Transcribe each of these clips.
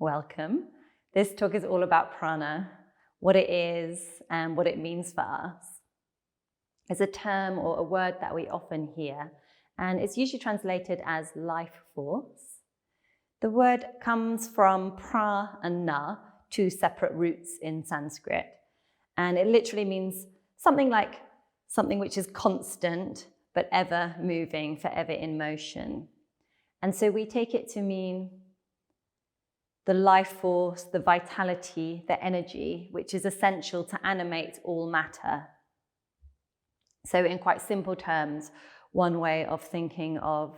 welcome. This talk is all about prana, what it is and what it means for us. It's a term or a word that we often hear, and it's usually translated as life force. The word comes from pra and na, two separate roots in Sanskrit, and it literally means something like something which is constant, but ever moving, forever in motion. And so we take it to mean the life force, the vitality, the energy, which is essential to animate all matter. So in quite simple terms, one way of thinking of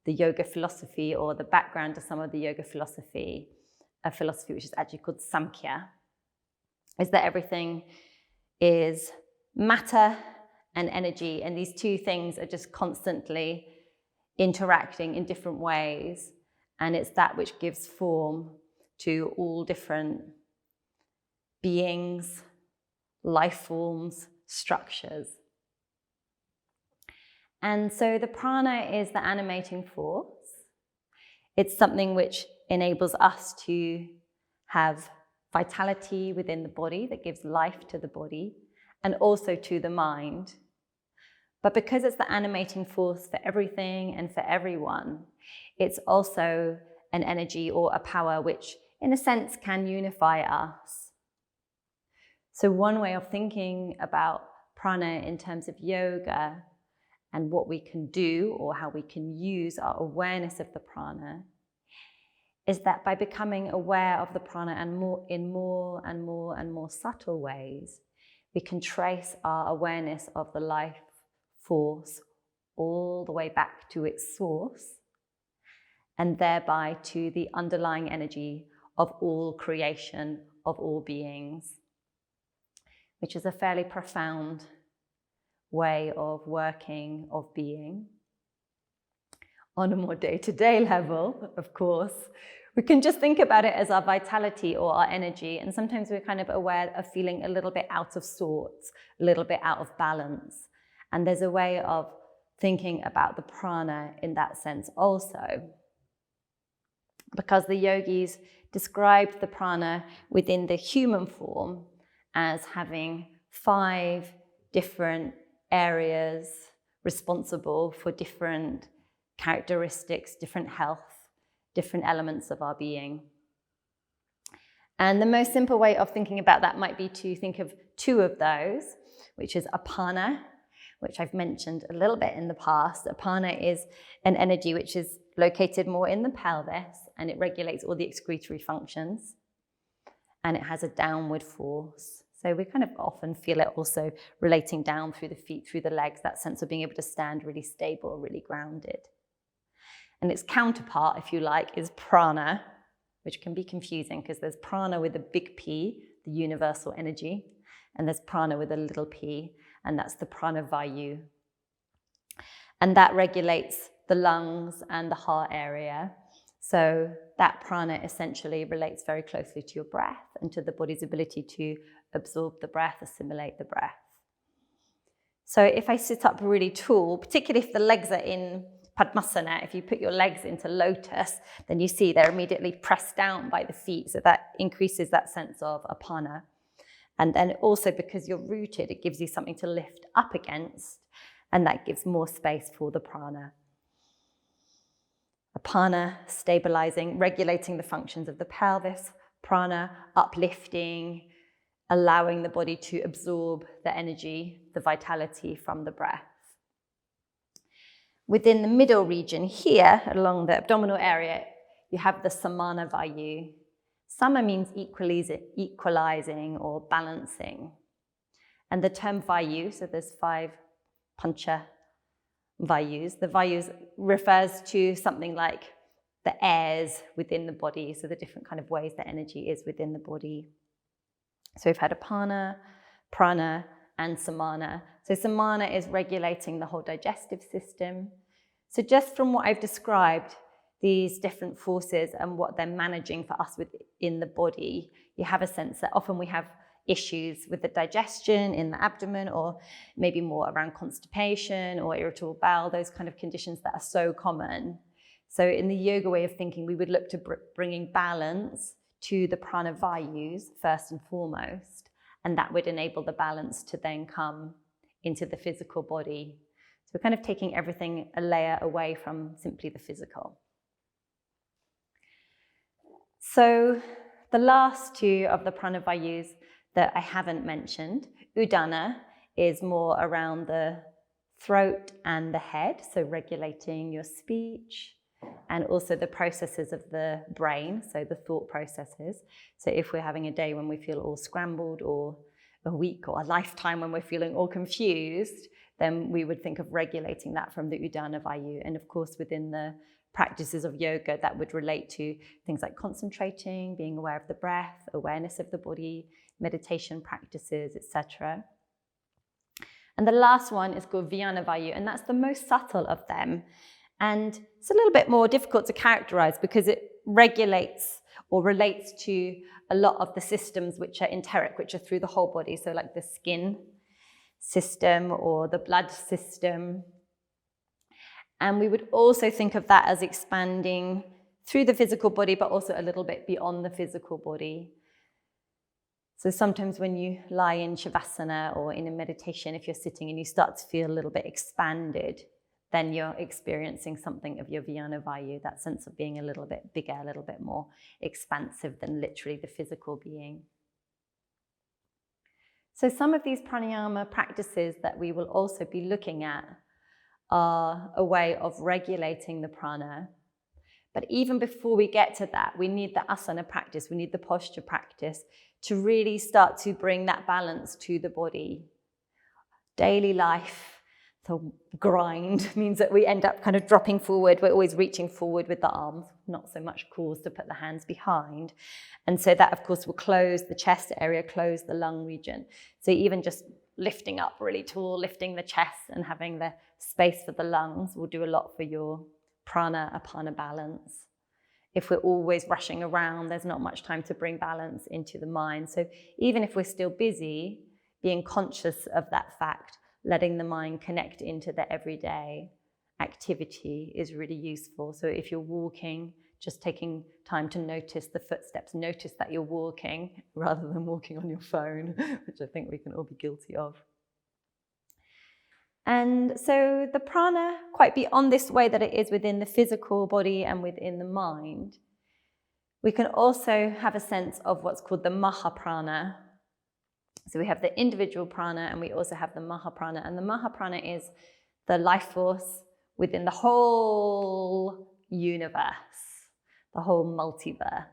the yoga philosophy or the background to some of the yoga philosophy, a philosophy which is actually called Samkhya, is that everything is matter and energy, and these two things are just constantly interacting in different ways, and it's that which gives form to all different beings, life forms, structures. And so the prana is the animating force. It's something which enables us to have vitality within the body that gives life to the body and also to the mind. But because it's the animating force for everything and for everyone, it's also an energy or a power which, in a sense, can unify us. So one way of thinking about prana in terms of yoga and what we can do or how we can use our awareness of the prana is that by becoming aware of the prana and in more and more subtle ways, we can trace our awareness of the life force all the way back to its source, and thereby to the underlying energy of all creation, of all beings, which is a fairly profound way of working, of being. On a more day-to-day level, of course, we can just think about it as our vitality or our energy, and sometimes we're kind of aware of feeling a little bit out of sorts, a little bit out of balance. And there's a way of thinking about the prana in that sense also. Because the yogis described the prana within the human form as having 5 different areas responsible for different characteristics, different health, different elements of our being. And the most simple way of thinking about that might be to think of 2 of those, which is apana, which I've mentioned a little bit in the past. Apana is an energy which is located more in the pelvis, and it regulates all the excretory functions, and it has a downward force. So we kind of often feel it also relating down through the feet, through the legs, that sense of being able to stand really stable, really grounded. And its counterpart, if you like, is prana, which can be confusing because there's prana with a big P, the universal energy, and there's prana with a little p, and that's the prana vayu. And that regulates the lungs and the heart area. So that prana essentially relates very closely to your breath and to the body's ability to absorb the breath, assimilate the breath. So if I sit up really tall, particularly if the legs are in Padmasana, if you put your legs into lotus, then you see they're immediately pressed down by the feet. So that increases that sense of apana. And then also because you're rooted, it gives you something to lift up against, and that gives more space for the prana. Apana, stabilizing, regulating the functions of the pelvis. Prana, uplifting, allowing the body to absorb the energy, the vitality from the breath. Within the middle region here, along the abdominal area, you have the samana vayu. Sama means equalizing or balancing. And the term vayu, so there's 5 pancha vayus. The vayus refers to something like the airs within the body, so the different kind of ways that energy is within the body. So we've had apana, prana, and samana. So samana is regulating the whole digestive system. So just from what I've described, these different forces and what they're managing for us within the body, you have a sense that often we have issues with the digestion in the abdomen, or maybe more around constipation or irritable bowel, those kind of conditions that are so common. So in the yoga way of thinking, we would look to bringing balance to the prana vayus first and foremost, and that would enable the balance to then come into the physical body. So we're kind of taking everything a layer away from simply the physical. So the last two of the prana vayus that I haven't mentioned, Udana is more around the throat and the head, so regulating your speech and also the processes of the brain, so the thought processes. So if we're having a day when we feel all scrambled, or a week or a lifetime when we're feeling all confused, then we would think of regulating that from the Udana Vayu. And of course, within the practices of yoga, that would relate to things like concentrating, being aware of the breath, awareness of the body, meditation practices, etc. And the last one is called Vyana Vayu, and that's the most subtle of them. And it's a little bit more difficult to characterize because it regulates or relates to a lot of the systems which are enteric, which are through the whole body. So like the skin system or the blood system. And we would also think of that as expanding through the physical body, but also a little bit beyond the physical body. So sometimes when you lie in Shavasana or in a meditation, if you're sitting and you start to feel a little bit expanded, then you're experiencing something of your Vyana Vayu, that sense of being a little bit bigger, a little bit more expansive than literally the physical being. So some of these pranayama practices that we will also be looking at are a way of regulating the prana. But even before we get to that, we need the asana practice, we need the posture practice to really start to bring that balance to the body. Daily life, the grind means that we end up kind of dropping forward. We're always reaching forward with the arms, not so much cause to put the hands behind. And so that, of course, will close the chest area, close the lung region. So even just lifting up really tall, lifting the chest and having the space for the lungs will do a lot for your prana, apana balance. If we're always rushing around, there's not much time to bring balance into the mind. So even if we're still busy, being conscious of that fact, letting the mind connect into the everyday activity is really useful. So if you're walking, just taking time to notice the footsteps, notice that you're walking rather than walking on your phone, which I think we can all be guilty of. And so the prana, quite beyond this way that it is within the physical body and within the mind, we can also have a sense of what's called the Mahaprana. So we have the individual prana and we also have the Mahaprana. And the Mahaprana is the life force within the whole universe, the whole multiverse.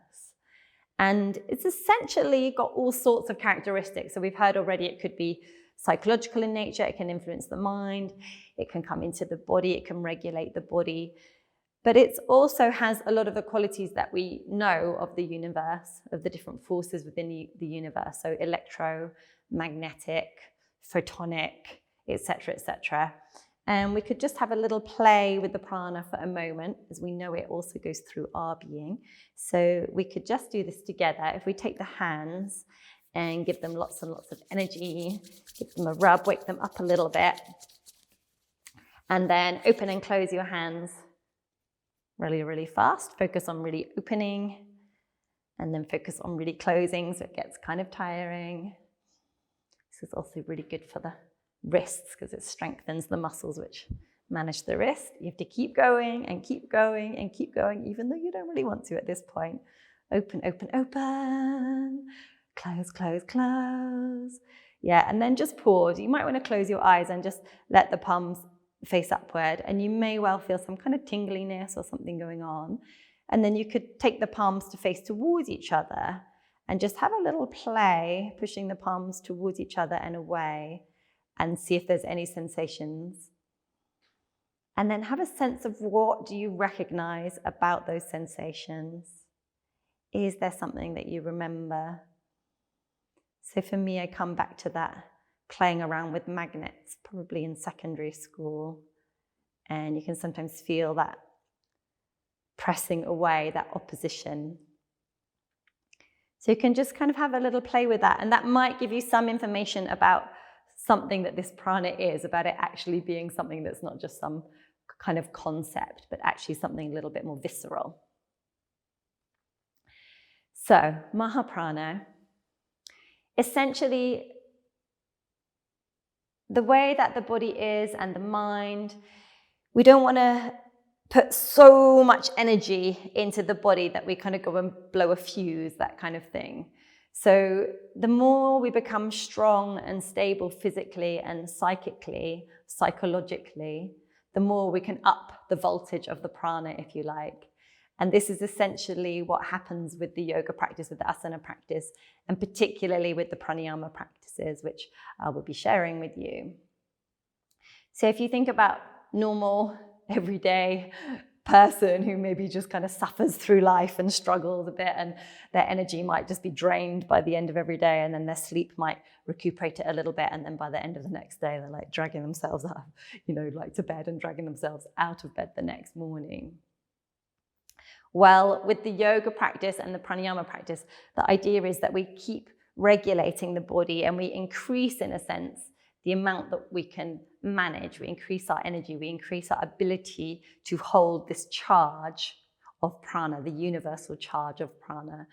And it's essentially got all sorts of characteristics. So we've heard already it could be psychological in nature, it can influence the mind, it can come into the body, it can regulate the body. But it also has a lot of the qualities that we know of the universe, of the different forces within the universe. So electromagnetic, photonic, etc., etc. And we could just have a little play with the prana for a moment, as we know it also goes through our being. So we could just do this together. If we take the hands and give them lots and lots of energy, give them a rub, wake them up a little bit, and then open and close your hands really, really fast. Focus on really opening and then focus on really closing so it gets kind of tiring. This is also really good for the wrists because it strengthens the muscles which manage the wrist. You have to keep going and keep going and keep going, even though you don't really want to at this point. Open, open, open. Close, close, close. Yeah, and then just pause. You might want to close your eyes and just let the palms face upward, and you may well feel some kind of tingliness or something going on. And then you could take the palms to face towards each other and just have a little play, pushing the palms towards each other and away, and see if there's any sensations. And then have a sense of what do you recognize about those sensations. Is there something that you remember? So for me, I come back to that playing around with magnets, probably in secondary school. And you can sometimes feel that pressing away, that opposition. So you can just kind of have a little play with that. And that might give you some information about something that this prana is, about it actually being something that's not just some kind of concept, but actually something a little bit more visceral. So, Mahaprana, essentially, the way that the body is and the mind, we don't want to put so much energy into the body that we kind of go and blow a fuse, that kind of thing. So the more we become strong and stable physically and psychically, psychologically, the more we can up the voltage of the prana, if you like. And this is essentially what happens with the yoga practice, with the asana practice, and particularly with the pranayama practices, which I will be sharing with you. So if you think about normal, everyday person who maybe just kind of suffers through life and struggles a bit, and their energy might just be drained by the end of every day, and then their sleep might recuperate it a little bit, and then by the end of the next day, they're like dragging themselves up, like to bed and dragging themselves out of bed the next morning. Well, with the yoga practice and the pranayama practice, the idea is that we keep regulating the body and we increase, in a sense, the amount that we can manage. We increase our energy, we increase our ability to hold this charge of prana, the universal charge of prana,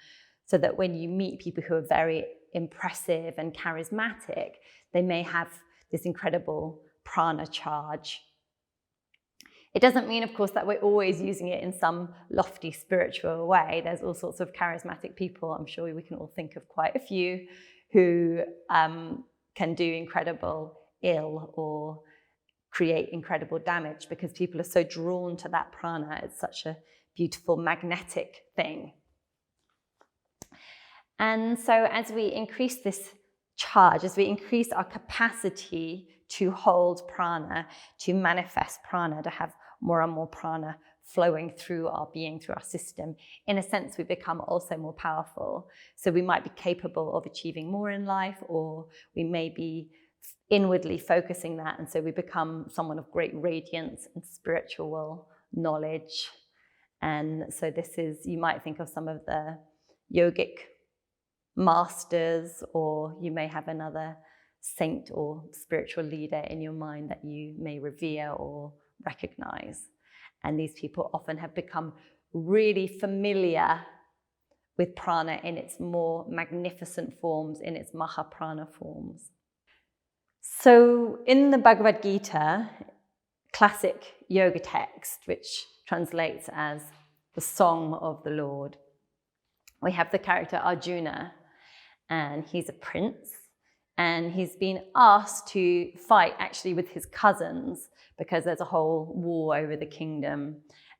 so that when you meet people who are very impressive and charismatic, they may have this incredible prana charge. It doesn't mean, of course, that we're always using it in some lofty spiritual way. There's all sorts of charismatic people. I'm sure we can all think of quite a few who can do incredible ill or create incredible damage because people are so drawn to that prana. It's such a beautiful magnetic thing. And so as we increase this charge, as we increase our capacity to hold prana, to manifest prana, to have more and more prana flowing through our being, through our system, in a sense, we become also more powerful. So we might be capable of achieving more in life, or we may be inwardly focusing that, and so we become someone of great radiance and spiritual knowledge. And so this is, you might think of some of the yogic masters, or you may have another saint or spiritual leader in your mind that you may revere or recognize. And these people often have become really familiar with prana in its more magnificent forms, in its Mahaprana forms. So in the Bhagavad Gita, classic yoga text, which translates as the Song of the Lord, we have the character Arjuna, and he's a prince, and he's been asked to fight actually with his cousins because there's a whole war over the kingdom,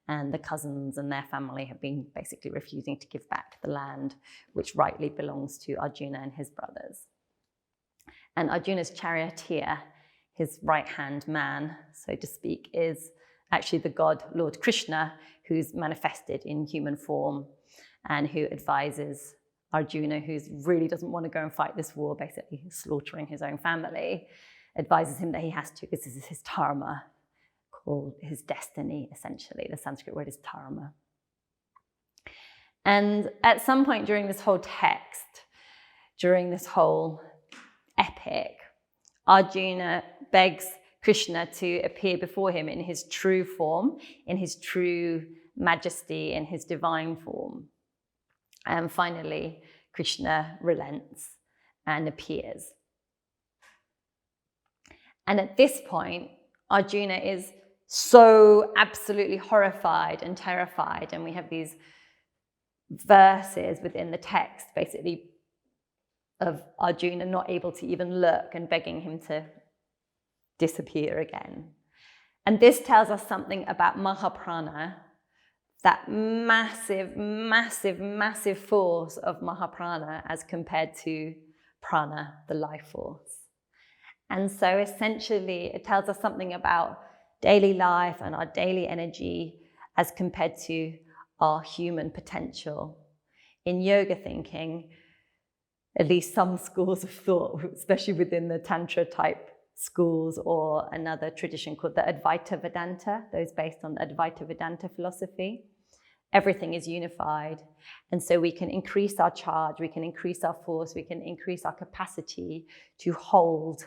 and the cousins and their family have been basically refusing to give back the land which rightly belongs to Arjuna and his brothers. And Arjuna's charioteer, his right-hand man, so to speak, is actually the god Lord Krishna, who's manifested in human form and who advises Arjuna, who really doesn't want to go and fight this war, basically slaughtering his own family, advises him that he has to, because this is his dharma, called his destiny, essentially. The Sanskrit word is dharma. And at some point during this whole text, during this whole epic, Arjuna begs Krishna to appear before him in his true form, in his true majesty, in his divine form. And finally, Krishna relents and appears. And at this point, Arjuna is so absolutely horrified and terrified. And we have these verses within the text, basically, of Arjuna not able to even look and begging him to disappear again. And this tells us something about Mahaprana, that massive, massive, massive force of Mahaprana as compared to prana, the life force. And so essentially it tells us something about daily life and our daily energy as compared to our human potential. In yoga thinking, at least some schools of thought, especially within the Tantra type schools, or another tradition called the Advaita Vedanta, those based on the Advaita Vedanta philosophy, everything is unified. And so we can increase our charge, we can increase our force, we can increase our capacity to hold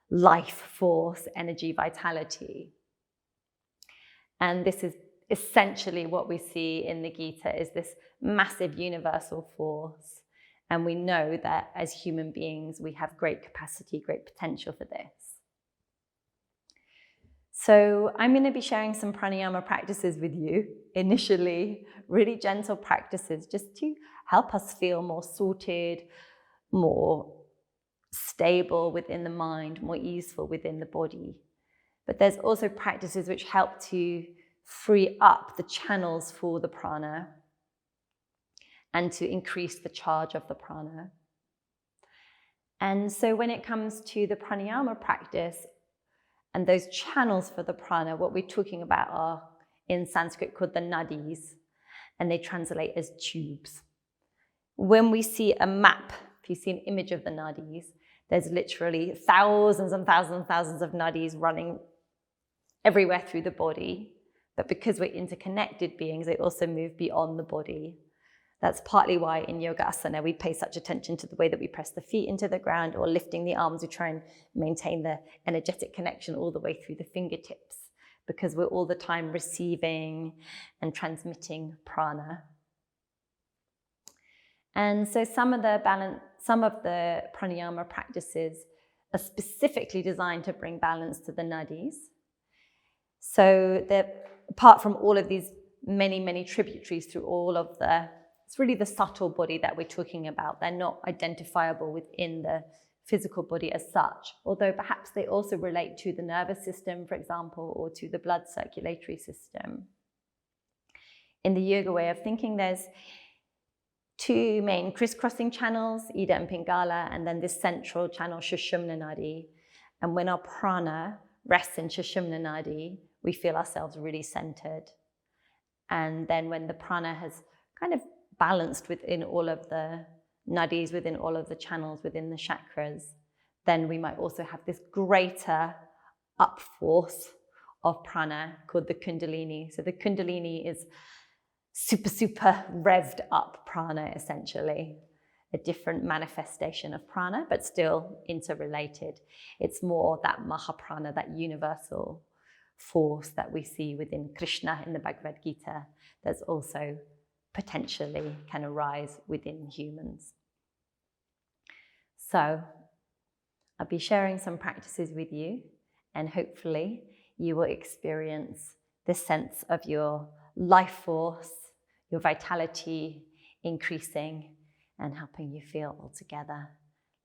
life force, energy, vitality. And this is essentially what we see in the Gita, is this massive universal force. And we know that as human beings, we have great capacity, great potential for this. So I'm going to be sharing some pranayama practices with you. Initially, really gentle practices just to help us feel more sorted, more stable within the mind, more easeful within the body. But there's also practices which help to free up the channels for the prana and to increase the charge of the prana. And so when it comes to the pranayama practice and those channels for the prana, what we're talking about are in Sanskrit called the nadis, and they translate as tubes. When we see a map, if you see an image of the nadis, there's literally thousands and thousands and thousands of nadis running everywhere through the body. But because we're interconnected beings, they also move beyond the body. That's partly why in yoga asana we pay such attention to the way that we press the feet into the ground, or lifting the arms. We try and maintain the energetic connection all the way through the fingertips, because we're all the time receiving and transmitting prana. And so some of the pranayama practices are specifically designed to bring balance to the nadis. So apart from all of these many, many tributaries through all of it's really the subtle body that we're talking about. They're not identifiable within the physical body as such, although perhaps they also relate to the nervous system, for example, or to the blood circulatory system. In the yoga way of thinking, there's two main crisscrossing channels, Ida and Pingala, and then this central channel, Sushumna Nadi. And when our prana rests in Sushumna Nadi, we feel ourselves really centered. And then when the prana has kind of balanced within all of the nadis, within all of the channels, within the chakras, then we might also have this greater up force of prana called the kundalini. So the kundalini is super revved up prana, essentially. A different manifestation of prana, but still interrelated. It's more that Mahaprana, that universal force that we see within Krishna in the Bhagavad Gita, that's also potentially can arise within humans. So I'll be sharing some practices with you, and hopefully you will experience this sense of your life force, your vitality increasing and helping you feel altogether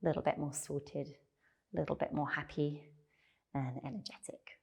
a little bit more sorted, a little bit more happy and energetic.